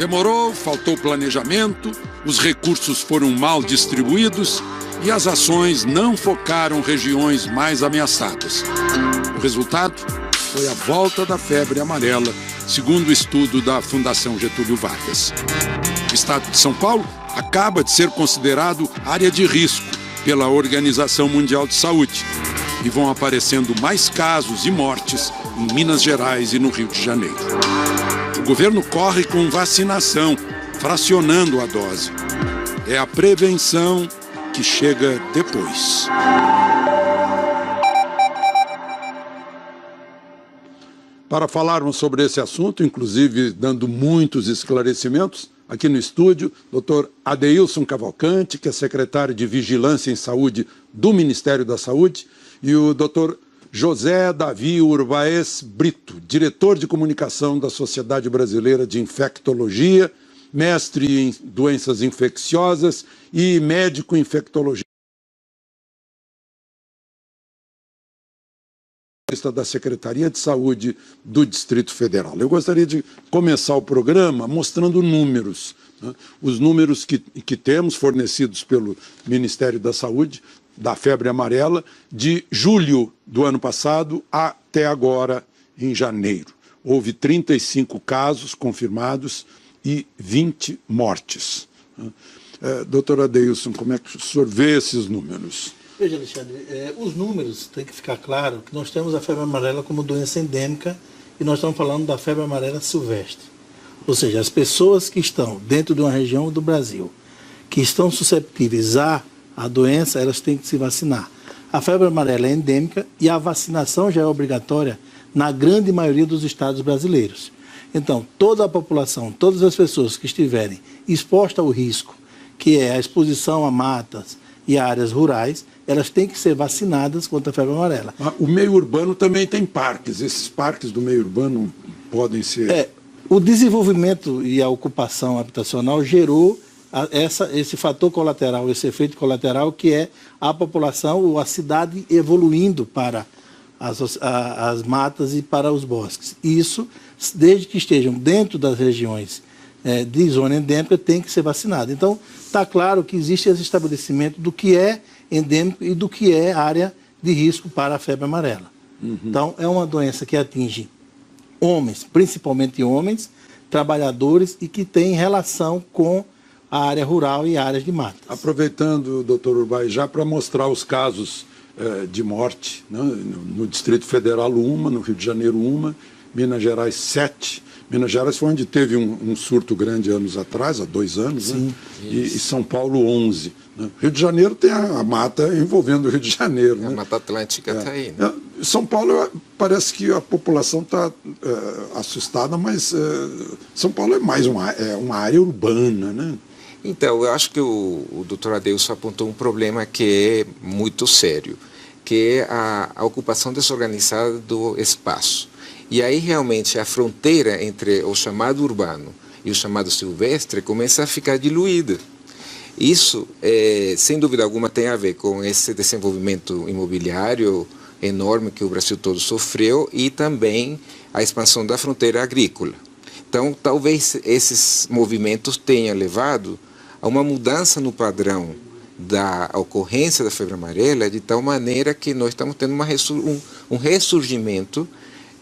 Demorou, faltou planejamento, os recursos foram mal distribuídos e as ações não focaram regiões mais ameaçadas. O resultado foi a volta da febre amarela, segundo o estudo da Fundação Getúlio Vargas. O estado de São Paulo acaba de ser considerado área de risco pela Organização Mundial de Saúde e vão aparecendo mais casos e mortes em Minas Gerais e no Rio de Janeiro. O governo corre com vacinação, fracionando a dose. É a prevenção que chega depois. Para falarmos sobre esse assunto, inclusive dando muitos esclarecimentos, aqui no estúdio, Dr. Adeilson Cavalcante, que é secretário de Vigilância em Saúde do Ministério da Saúde, e o Dr. José Davi Urbaez Brito, diretor de comunicação da Sociedade Brasileira de Infectologia, mestre em doenças infecciosas e médico infectologista da Secretaria de Saúde do Distrito Federal. Eu gostaria de começar o programa mostrando números, né? Os números que temos fornecidos pelo Ministério da Saúde, da febre amarela, de julho do ano passado até agora, em janeiro. Houve 35 casos confirmados e 20 mortes. Doutor Adeilson, como é que o senhor vê esses números? Veja, Alexandre, os números, tem que ficar claro que nós temos a febre amarela como doença endêmica e nós estamos falando da febre amarela silvestre. Ou seja, as pessoas que estão dentro de uma região do Brasil, que estão susceptíveis à doença, elas têm que se vacinar. A febre amarela é endêmica e a vacinação já é obrigatória na grande maioria dos estados brasileiros. Então, toda a população, todas as pessoas que estiverem expostas ao risco, que é a exposição a matas e áreas rurais, elas têm que ser vacinadas contra a febre amarela. O meio urbano também tem parques. Esses parques do meio urbano podem ser... O desenvolvimento e a ocupação habitacional gerou esse fator colateral, esse efeito colateral, que é a população ou a cidade evoluindo para as matas e para os bosques. Isso, desde que estejam dentro das regiões de zona endêmica, tem que ser vacinado. Então, está claro que existe esse estabelecimento do que é endêmico e do que é área de risco para a febre amarela. Então, é uma doença que atinge homens, principalmente homens, trabalhadores e que tem relação com a área rural e áreas de matas. Aproveitando, doutor Urbay, já para mostrar os casos de morte, né? No Distrito Federal, uma, no Rio de Janeiro, uma, Minas Gerais, 7. Minas Gerais foi onde teve um surto grande anos atrás, há 2 anos, sim, né? E São Paulo, 11. Né? Rio de Janeiro tem a mata envolvendo o Rio de Janeiro. Né? A Mata Atlântica está aí. Né? São Paulo, parece que a população está assustada, mas São Paulo é mais uma área urbana, né? Então, eu acho que o doutor Adeilson apontou um problema que é muito sério, que é a ocupação desorganizada do espaço. E aí, realmente, a fronteira entre o chamado urbano e o chamado silvestre começa a ficar diluída. Isso, sem dúvida alguma, tem a ver com esse desenvolvimento imobiliário enorme que o Brasil todo sofreu e também a expansão da fronteira agrícola. Então, talvez esses movimentos tenham levado a uma mudança no padrão da ocorrência da febre amarela, de tal maneira que nós estamos tendo um ressurgimento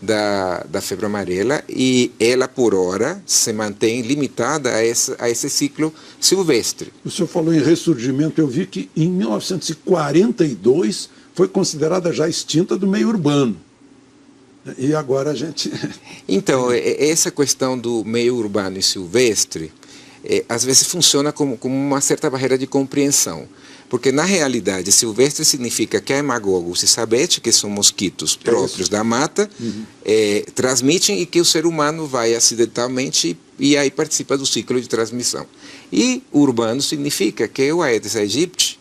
da febre amarela e ela, por hora, se mantém limitada a esse ciclo silvestre. O senhor falou em ressurgimento, eu vi que em 1942 foi considerada já extinta do meio urbano. E agora a gente... Então, essa questão do meio urbano e silvestre, às vezes funciona como uma certa barreira de compreensão. Porque, na realidade, silvestre significa que a hemagogos e sabete, que são mosquitos próprios da mata, transmitem e que o ser humano vai acidentalmente e aí participa do ciclo de transmissão. E urbano significa que o Aedes aegypti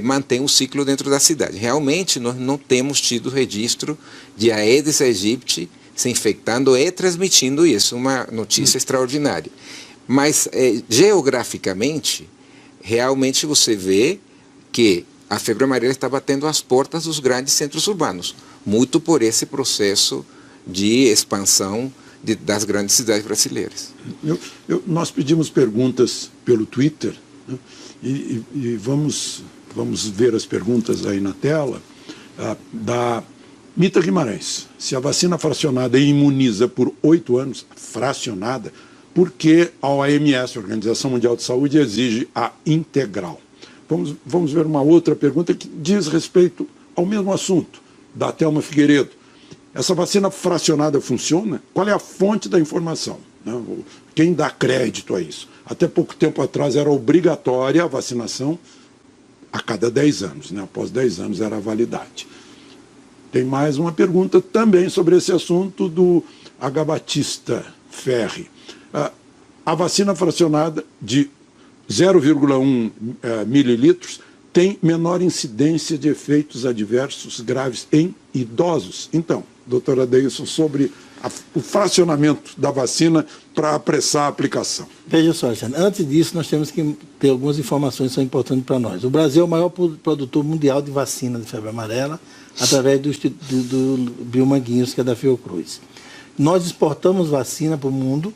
mantém um ciclo dentro da cidade. Realmente, nós não temos tido registro de Aedes aegypti se infectando e transmitindo isso, uma notícia extraordinária. Mas, geograficamente, realmente você vê que a febre amarela está batendo às portas dos grandes centros urbanos, muito por esse processo de expansão das grandes cidades brasileiras. Nós pedimos perguntas pelo Twitter, né? e vamos ver as perguntas aí na tela. Da Mita Guimarães: se a vacina fracionada imuniza por 8 anos, fracionada, por que a OMS, a Organização Mundial de Saúde, exige a integral? Vamos ver uma outra pergunta que diz respeito ao mesmo assunto, da Thelma Figueiredo. Essa vacina fracionada funciona? Qual é a fonte da informação? Quem dá crédito a isso? Até pouco tempo atrás era obrigatória a vacinação a cada 10 anos, né? Após 10 anos era a validade. Tem mais uma pergunta também sobre esse assunto do H. Batista Ferri. A vacina fracionada de 0,1 mililitros tem menor incidência de efeitos adversos graves em idosos. Então, doutora Adeilson, sobre o fracionamento da vacina para apressar a aplicação. Veja só, Alexandre, antes disso nós temos que ter algumas informações que são importantes para nós. O Brasil é o maior produtor mundial de vacina de febre amarela, através do Biomanguinhos, que é da Fiocruz. Nós exportamos vacina para o mundo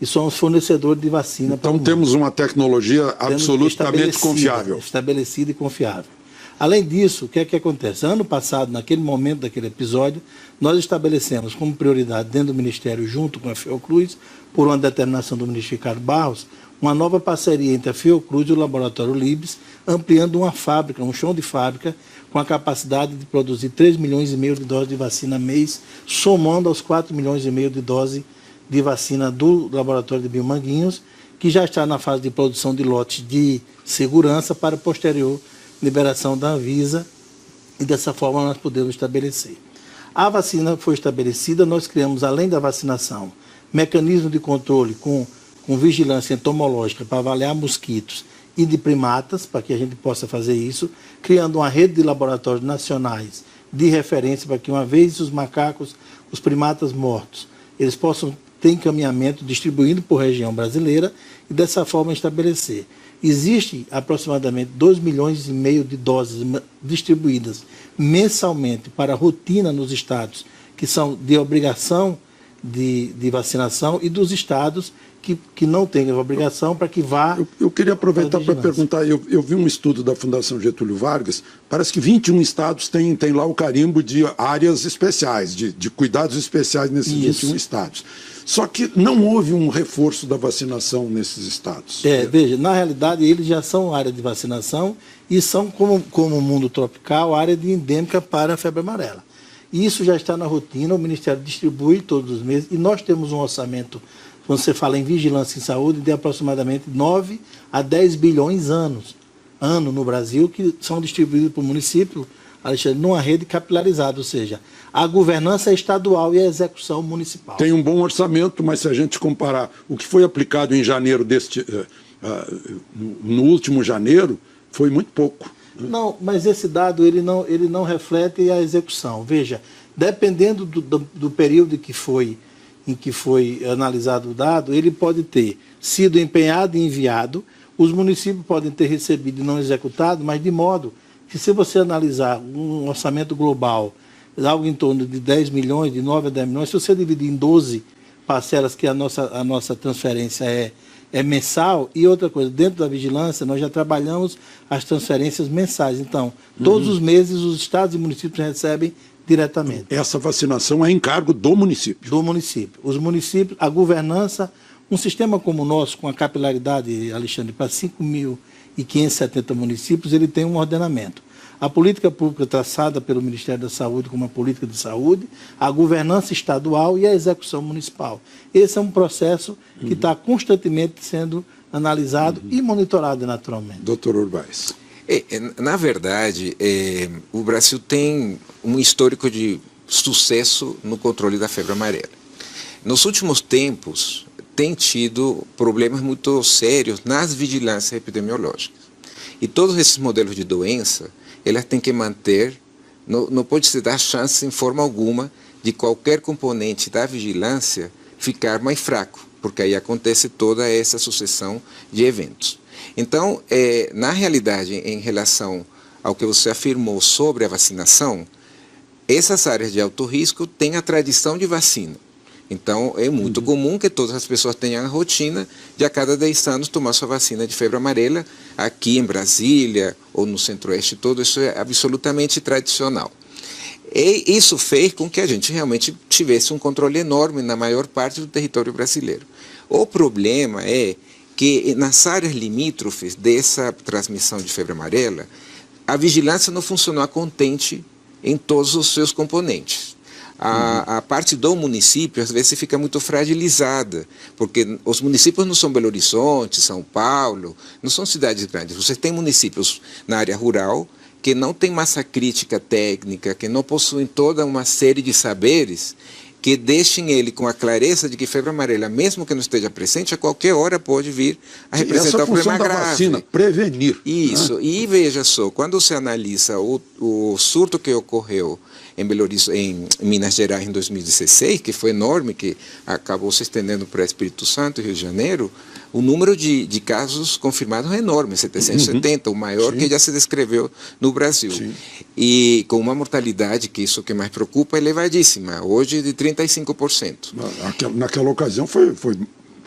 e somos fornecedores de vacina para o mundo. Então temos uma tecnologia absolutamente confiável. Estabelecida e confiável. Além disso, o que é que acontece? Ano passado, naquele momento daquele episódio, nós estabelecemos como prioridade dentro do Ministério, junto com a Fiocruz, por uma determinação do ministro Ricardo Barros, uma nova parceria entre a Fiocruz e o Laboratório Libes, ampliando uma fábrica, um chão de fábrica, com a capacidade de produzir 3,5 milhões de doses de vacina mês, somando aos 4,5 milhões de doses de vacina do Laboratório de Biomanguinhos, que já está na fase de produção de lotes de segurança para posterior liberação da Anvisa, e dessa forma nós podemos estabelecer. A vacina foi estabelecida, nós criamos, além da vacinação, mecanismo de controle com vigilância entomológica para avaliar mosquitos e de primatas, para que a gente possa fazer isso, criando uma rede de laboratórios nacionais de referência para que, uma vez os macacos, os primatas mortos, eles possam ter encaminhamento distribuído por região brasileira e dessa forma estabelecer. Existe aproximadamente 2,5 milhões de doses distribuídas mensalmente para rotina nos estados que são de obrigação de vacinação, e dos estados que não têm a obrigação, para que vá... Eu queria aproveitar para perguntar, eu vi um estudo da Fundação Getúlio Vargas, parece que 21 estados têm lá o carimbo de áreas especiais, de cuidados especiais nesses 21 estados. Só que não houve um reforço da vacinação nesses estados. Veja, na realidade eles já são área de vacinação e são, como o mundo tropical, área de endêmica para a febre amarela. Isso já está na rotina, o Ministério distribui todos os meses, e nós temos um orçamento, quando você fala em vigilância em saúde, de aproximadamente 9 a 10 bilhões ano no Brasil, que são distribuídos para o município, Alexandre, numa rede capilarizada, ou seja, a governança é estadual e a execução municipal. Tem um bom orçamento, mas se a gente comparar o que foi aplicado em janeiro no último janeiro, foi muito pouco. Não, mas esse dado ele não reflete a execução. Veja, dependendo do período em que foi analisado o dado, ele pode ter sido empenhado e enviado, os municípios podem ter recebido e não executado, mas de modo que, se você analisar um orçamento global, algo em torno de 10 milhões, de 9 a 10 milhões, se você dividir em 12 parcelas, que a nossa transferência é mensal, e outra coisa, dentro da vigilância, nós já trabalhamos as transferências mensais. Então, todos os meses, os estados e municípios recebem diretamente. Essa vacinação é encargo do município? Do município. Os municípios, a governança, um sistema como o nosso, com a capilaridade, Alexandre, para 5.570 municípios, ele tem um ordenamento. A política pública traçada pelo Ministério da Saúde como uma política de saúde, a governança estadual e a execução municipal. Esse é um processo que está constantemente sendo analisado e monitorado naturalmente. Doutor Urbais. Na verdade, o Brasil tem um histórico de sucesso no controle da febre amarela. Nos últimos tempos, tem tido problemas muito sérios nas vigilâncias epidemiológicas. E todos esses modelos de doença, elas têm que manter, não pode se dar chance em forma alguma de qualquer componente da vigilância ficar mais fraco, porque aí acontece toda essa sucessão de eventos. Então, na realidade, em relação ao que você afirmou sobre a vacinação, essas áreas de alto risco têm a tradição de vacina. Então, é muito comum que todas as pessoas tenham a rotina de a cada 10 anos tomar sua vacina de febre amarela. Aqui em Brasília ou no Centro-Oeste todo, isso é absolutamente tradicional. E isso fez com que a gente realmente tivesse um controle enorme na maior parte do território brasileiro. O problema é que nas áreas limítrofes dessa transmissão de febre amarela, a vigilância não funcionou a contente em todos os seus componentes. A parte do município, às vezes, fica muito fragilizada, porque os municípios não são Belo Horizonte, São Paulo, não são cidades grandes. Você tem municípios na área rural que não têm massa crítica técnica, que não possuem toda uma série de saberes que deixem ele com a clareza de que febre amarela, mesmo que não esteja presente, a qualquer hora pode vir a representar um problema grave. Vacina, prevenir. Isso, né? E veja só, quando você analisa o surto que ocorreu em Minas Gerais em 2016, que foi enorme, que acabou se estendendo para Espírito Santo e Rio de Janeiro, o número de casos confirmados é enorme, 770, o maior que já se descreveu no Brasil. Sim. E com uma mortalidade, que isso que mais preocupa, é elevadíssima, hoje de 35%. Naquela ocasião foi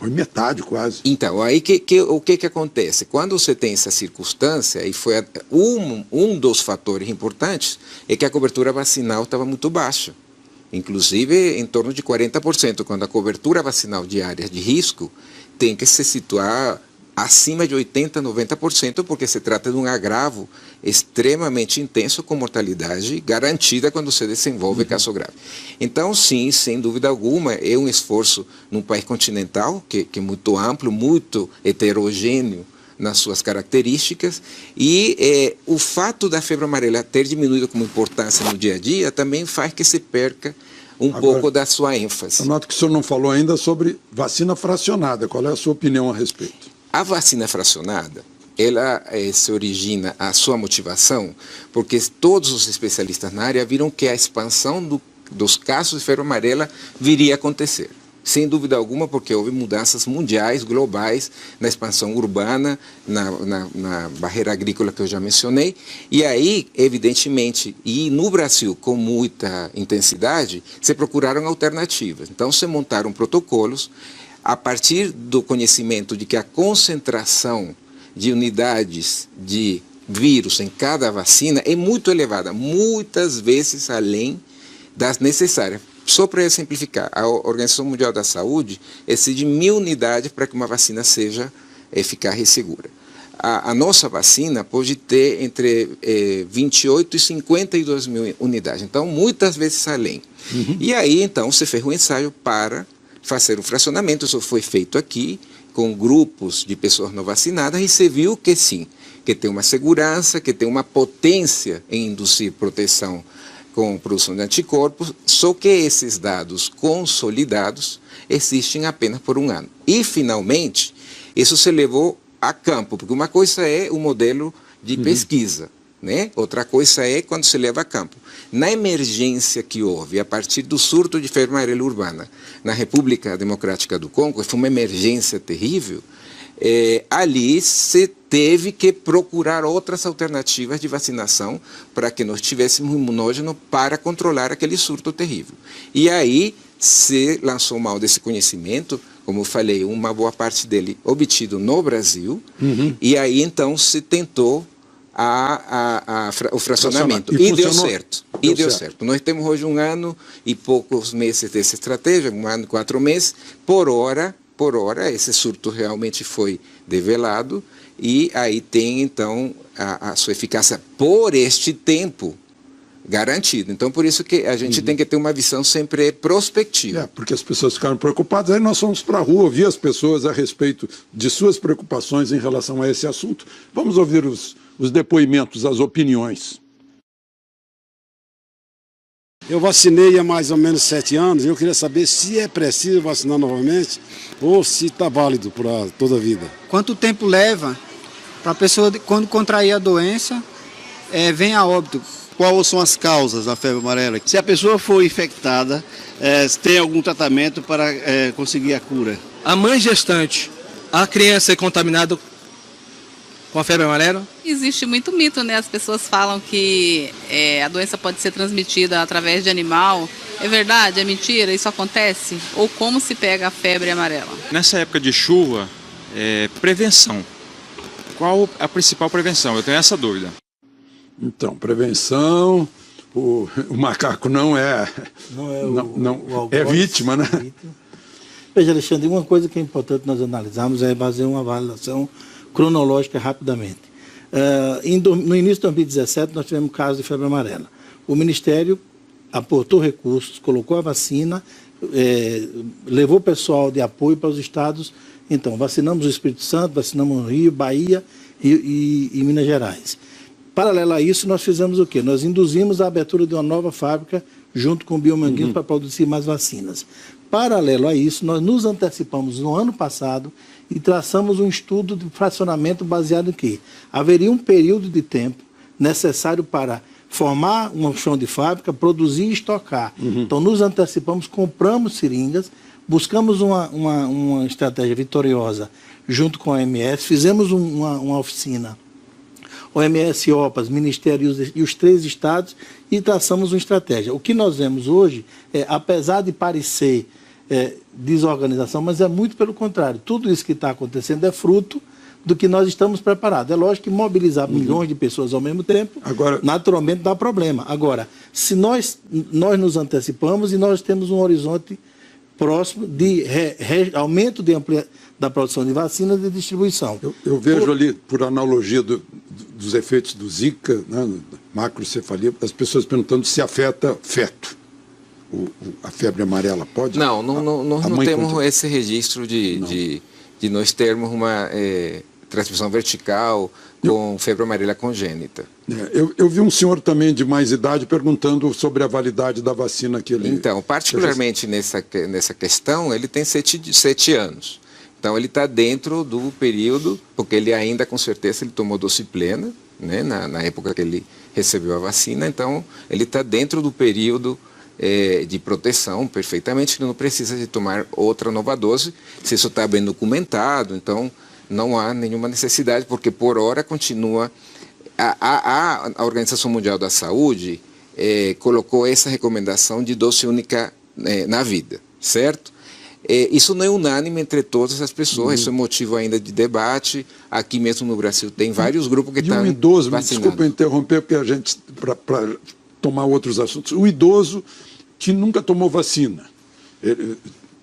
metade quase. Então, aí o que acontece? Quando você tem essa circunstância, e foi um dos fatores importantes, é que a cobertura vacinal estava muito baixa. Inclusive em torno de 40%, quando a cobertura vacinal de áreas de risco tem que se situar acima de 80%, 90%, porque se trata de um agravo extremamente intenso com mortalidade garantida quando se desenvolve caso grave. Então, sim, sem dúvida alguma, é um esforço num país continental, que é muito amplo, muito heterogêneo nas suas características, e o fato da febre amarela ter diminuído como importância no dia a dia também faz que se perca pouco da sua ênfase. Eu noto que o senhor não falou ainda sobre vacina fracionada. Qual é a sua opinião a respeito? A vacina fracionada, ela se origina, a sua motivação, porque todos os especialistas na área viram que a expansão dos casos de febre amarela viria a acontecer. Sem dúvida alguma, porque houve mudanças mundiais, globais, na expansão urbana, na barreira agrícola que eu já mencionei. E aí, evidentemente, e no Brasil com muita intensidade, se procuraram alternativas. Então, se montaram protocolos a partir do conhecimento de que a concentração de unidades de vírus em cada vacina é muito elevada, muitas vezes além das necessárias. Só para simplificar, a Organização Mundial da Saúde exige 1.000 unidades para que uma vacina seja eficaz e segura. A nossa vacina pode ter entre 28 e 52 mil unidades, então muitas vezes além. E aí, então, se fez um ensaio para fazer o fracionamento. Isso foi feito aqui, com grupos de pessoas não vacinadas, e se viu que sim, que tem uma segurança, que tem uma potência em induzir proteção com produção de anticorpos, só que esses dados consolidados existem apenas por 1 ano. E, finalmente, isso se levou a campo, porque uma coisa é o modelo de pesquisa, né? Outra coisa é quando se leva a campo. Na emergência que houve, a partir do surto de febre amarela urbana na República Democrática do Congo, foi uma emergência terrível, ali se teve que procurar outras alternativas de vacinação para que nós tivéssemos imunógeno para controlar aquele surto terrível. E aí se lançou mão desse conhecimento, como eu falei, uma boa parte dele obtido no Brasil, e aí então se tentou o fracionamento. E deu certo. Deu certo. Nós temos hoje 1 ano e poucos meses dessa estratégia, 1 ano e 4 meses, por hora, esse surto realmente foi develado, e aí tem, então, a sua eficácia por este tempo garantido. Então, por isso que a gente tem que ter uma visão sempre prospectiva. Porque as pessoas ficaram preocupadas, aí nós fomos para a rua ouvir as pessoas a respeito de suas preocupações em relação a esse assunto. Vamos ouvir os depoimentos, as opiniões. Eu vacinei há mais ou menos 7 anos, e eu queria saber se é preciso vacinar novamente ou se está válido para toda a vida. Quanto tempo leva para a pessoa, quando contrair a doença, vem a óbito? Quais são as causas da febre amarela? Se a pessoa for infectada, tem algum tratamento para conseguir a cura? A mãe gestante, a criança é contaminada com a febre amarela? Existe muito mito, né? As pessoas falam que a doença pode ser transmitida através de animal. É verdade? É mentira? Isso acontece? Ou como se pega a febre amarela? Nessa época de chuva, prevenção. Qual a principal prevenção? Eu tenho essa dúvida. Então, prevenção, o macaco não é vítima, né? Veja, Alexandre, uma coisa que é importante nós analisarmos é fazer uma avaliação cronológica rapidamente. No início de 2017, nós tivemos caso de febre amarela. O Ministério aportou recursos, colocou a vacina, levou pessoal de apoio para os estados. Então, vacinamos o Espírito Santo, vacinamos o Rio, Bahia e Minas Gerais. Paralelo a isso, nós fizemos o quê? Nós induzimos a abertura de uma nova fábrica junto com o Biomanguinhos para produzir mais vacinas. Paralelo a isso, nós nos antecipamos no ano passado e traçamos um estudo de fracionamento baseado em que haveria um período de tempo necessário para formar um chão de fábrica, produzir e estocar. Então, nos antecipamos, compramos seringas, buscamos uma estratégia vitoriosa junto com a OMS, fizemos uma oficina, OMS, OPAS, Ministério e os 3 estados, e traçamos uma estratégia. O que nós vemos hoje, apesar de parecer desorganização, mas é muito pelo contrário. Tudo isso que está acontecendo é fruto do que nós estamos preparados. É lógico que mobilizar milhões de pessoas ao mesmo tempo, naturalmente dá problema. Agora, se nós nos antecipamos e nós temos um horizonte próximo de aumento da produção de vacinas e distribuição. Eu vejo ali, por analogia dos efeitos do Zika, né, macrocefalia, as pessoas perguntando se afeta feto. A febre amarela pode? Não temos esse registro de nós termos uma transmissão vertical com febre amarela congênita. Eu vi um senhor também de mais idade perguntando sobre a validade da vacina que ele... Então, particularmente nessa questão, ele tem 7 anos. Então, ele está dentro do período, porque ele ainda, com certeza, ele tomou dose plena, né, na época que ele recebeu a vacina. Então, ele está dentro do período de proteção perfeitamente, que não precisa de tomar outra nova dose, se isso está bem documentado. Então, não há nenhuma necessidade, porque por hora continua... A Organização Mundial da Saúde colocou essa recomendação de dose única na vida, certo? Isso não é unânime entre todas as pessoas, isso é motivo ainda de debate. Aqui mesmo no Brasil tem vários grupos que estão vacinando. E um idoso, me vacinando. desculpa interromper, porque a gente, para tomar outros assuntos, o idoso que nunca tomou vacina,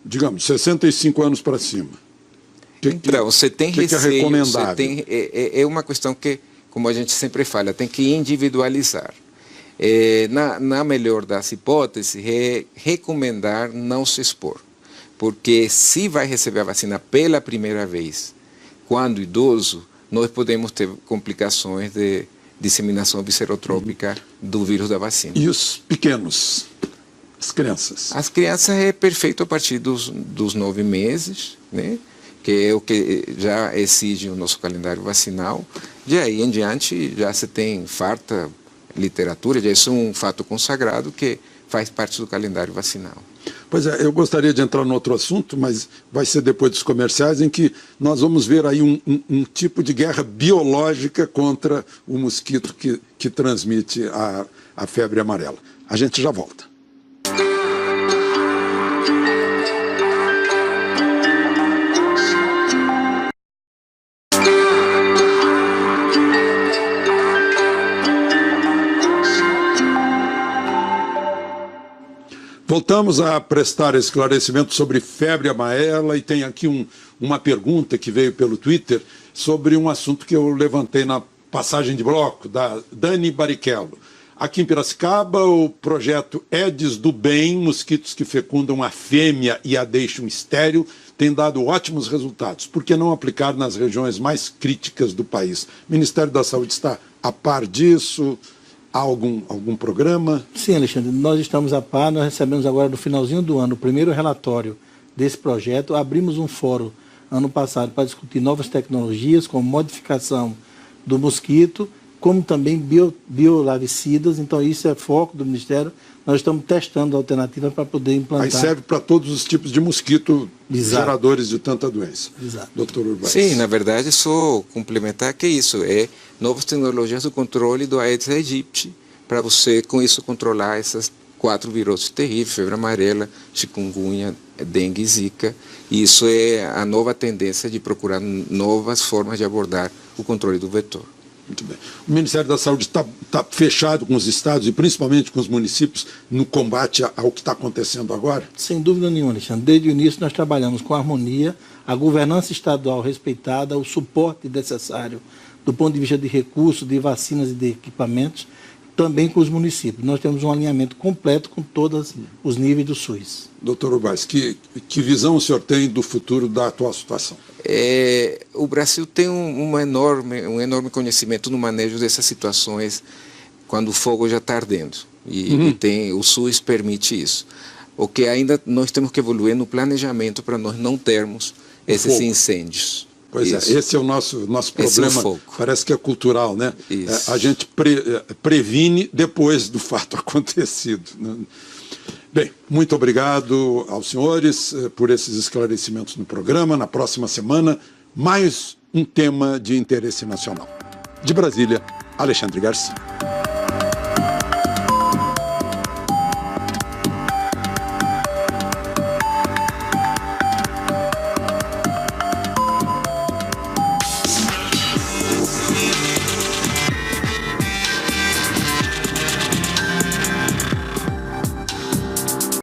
digamos, 65 anos para cima. Então, você tem receio, é recomendável? É uma questão que, como a gente sempre fala, tem que individualizar. Na melhor das hipóteses, recomendar não se expor. Porque se vai receber a vacina pela primeira vez, quando idoso, nós podemos ter complicações de disseminação viscerotrópica do vírus da vacina. E os pequenos? As crianças? As crianças é perfeito a partir dos 9 meses, né? Que é o que já exige o nosso calendário vacinal. De aí em diante já se tem farta literatura, já isso é um fato consagrado que faz parte do calendário vacinal. Pois é, eu gostaria de entrar no outro assunto, mas vai ser depois dos comerciais, em que nós vamos ver aí um tipo de guerra biológica contra o mosquito que transmite a febre amarela. A gente já volta. Voltamos a prestar esclarecimento sobre febre amarela e tem aqui uma pergunta que veio pelo Twitter sobre um assunto que eu levantei na passagem de bloco, da Dani Barrichello. Aqui em Piracicaba, o projeto Aedes do Bem, mosquitos que fecundam a fêmea e a deixam estéril, tem dado ótimos resultados. Por que não aplicar nas regiões mais críticas do país? O Ministério da Saúde está a par disso? Há algum programa? Sim, Alexandre, nós estamos a par, nós recebemos agora no finalzinho do ano o primeiro relatório desse projeto, abrimos um fórum ano passado para discutir novas tecnologias, como modificação do mosquito, como também biolarvicidas, então isso é foco do Ministério, nós estamos testando alternativas para poder implantar. Aí serve para todos os tipos de mosquito. Exato. Geradores de tanta doença. Exato. Doutor Urbais. Sim, na verdade, só complementar que isso novas tecnologias do controle do Aedes aegypti, para você, com isso, controlar essas 4 viroses terríveis, febre amarela, chikungunya, dengue e zika. E isso é a nova tendência de procurar novas formas de abordar o controle do vetor. Muito bem. O Ministério da Saúde está fechado com os estados e principalmente com os municípios no combate ao que está acontecendo agora? Sem dúvida nenhuma, Alexandre. Desde o início nós trabalhamos com harmonia, a governança estadual respeitada, o suporte necessário do ponto de vista de recursos, de vacinas e de equipamentos, também com os municípios. Nós temos um alinhamento completo com todos os níveis do SUS. Doutor Urbaz, que visão o senhor tem do futuro da atual situação? O Brasil tem um enorme conhecimento no manejo dessas situações quando o fogo já está ardendo. E o SUS permite isso. O que ainda nós temos que evoluir no planejamento para nós não termos esses incêndios. Pois é, esse é o nosso problema, parece que é cultural, né? A gente previne depois do fato acontecido, né? Bem, muito obrigado aos senhores por esses esclarecimentos no programa. Na próxima semana, mais um tema de interesse nacional. De Brasília, Alexandre Garcia.